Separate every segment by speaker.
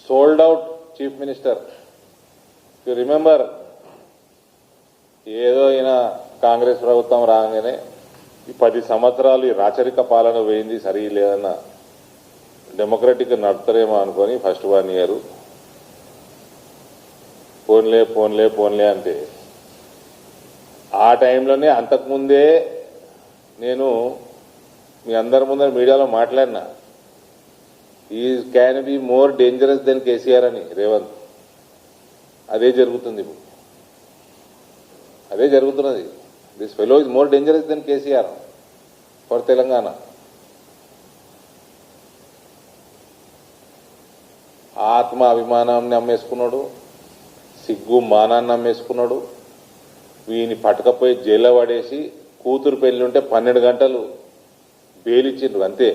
Speaker 1: sold out Chief Minister. If you remember, ఏదో ఈయన కాంగ్రెస్ ప్రభుత్వం రాగానే ఈ 10 సంవత్సరాలు ఈ రాచరిక పాలన వేయింది సరిలేదన్న డెమోక్రటిక్ నడుపుతారేమో అనుకొని ఫస్ట్ 1 year ఫోన్లే అంటే ఆ టైంలోనే అంతకుముందే నేను మీ అందరి ముందర మీడియాలో మాట్లాడినా ఈ can be more dangerous than KCR అని రేవంత్. అదే జరుగుతుంది ఇప్పుడు, అదే జరుగుతున్నది. This fellow is more dangerous than KCR for Telangana. ఆత్మ అభిమానాన్ని అమ్మేసుకున్నాడు, సిగ్గు మానాన్ని అమ్మేసుకున్నాడు. వీని పట్టకపోయి జైల్లో పడేసి కూతురు పెళ్లి ఉంటే 12 గంటలు బెయిలిచ్చిండ్రు అంతే.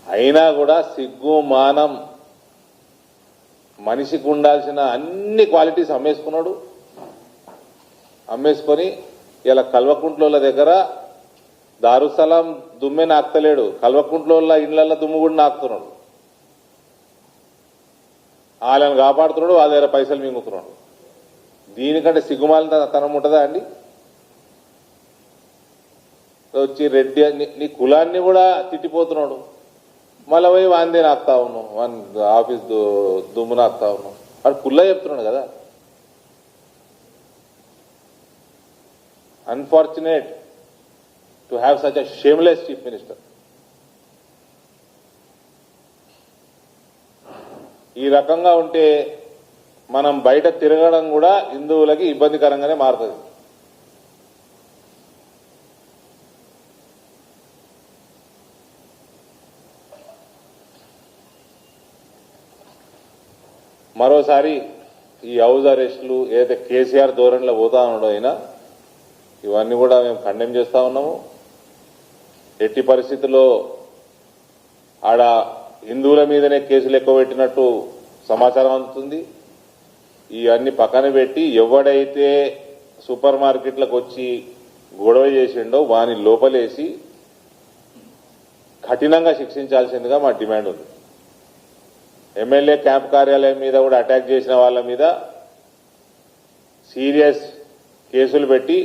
Speaker 1: అయినా కూడా సిగ్గు మానం మనిషికి ఉండాల్సిన అన్ని క్వాలిటీస్ అమ్మేసుకున్నాడు. అమ్మేసుకొని ఇలా కల్వకుంట్లోళ్ళ దగ్గర దారుసలాం దుమ్మే నాకుతలేడు, కల్వకుంట్లోళ్ళ ఇళ్లలో దుమ్ము కూడా నాకుతున్నాడు. వాళ్ళని కాపాడుతున్నాడు, వాళ్ళ దగ్గర పైసలు మింగుతున్నాడు. దీనికంటే సిగ్గుమాలిన తనం ఉంటుందా అండి? వచ్చి రెడ్డి నీ కులాన్ని కూడా తిట్టిపోతున్నాడు. మళ్ళీ పోయి వాందే నాకుతా ఉన్నావు, ఆఫీస్ దుమ్ము నాకుతా ఉన్నావు. వాడు కుల్లా చెప్తున్నాడు కదా. Unfortunate to have such a shameless chief minister. ఈ రకంగా ఉంటే మనం బయట తిరగడం కూడా హిందువులకి ఇబ్బందికరంగానే మారుతుంది. మరోసారి ఈ హౌస్ అరెస్టులు ఏదైతే కేసీఆర్ ధోరణిలో పోతా ఉండడం అయినా ఇవన్నీ కూడా మేము కండెమ్ చేస్తా ఉన్నాము. ఎట్టి పరిస్థితుల్లో ఆడ హిందువుల మీదనే కేసులు ఎక్కువ పెట్టినట్టు సమాచారం అందుతుంది. ఇవన్నీ పక్కన పెట్టి ఎవడైతే సూపర్ మార్కెట్లకు వచ్చి గొడవ చేసిండో వాని లోపలేసి కఠినంగా శిక్షించాల్సిందిగా మా డిమాండ్ ఉంది. ఎమ్మెల్యే క్యాంప్ కార్యాలయం మీద కూడా అటాక్ చేసిన వాళ్ళ మీద సీరియస్ కేసులు పెట్టి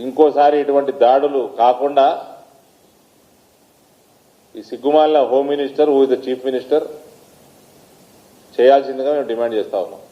Speaker 1: ఇంకోసారి ఇటువంటి దాడులు కాకుండా ఈ సిగ్గుమాలిన home minister who is the chief minister చేయాల్సిందిగా మేము డిమాండ్ చేస్తా ఉన్నాం.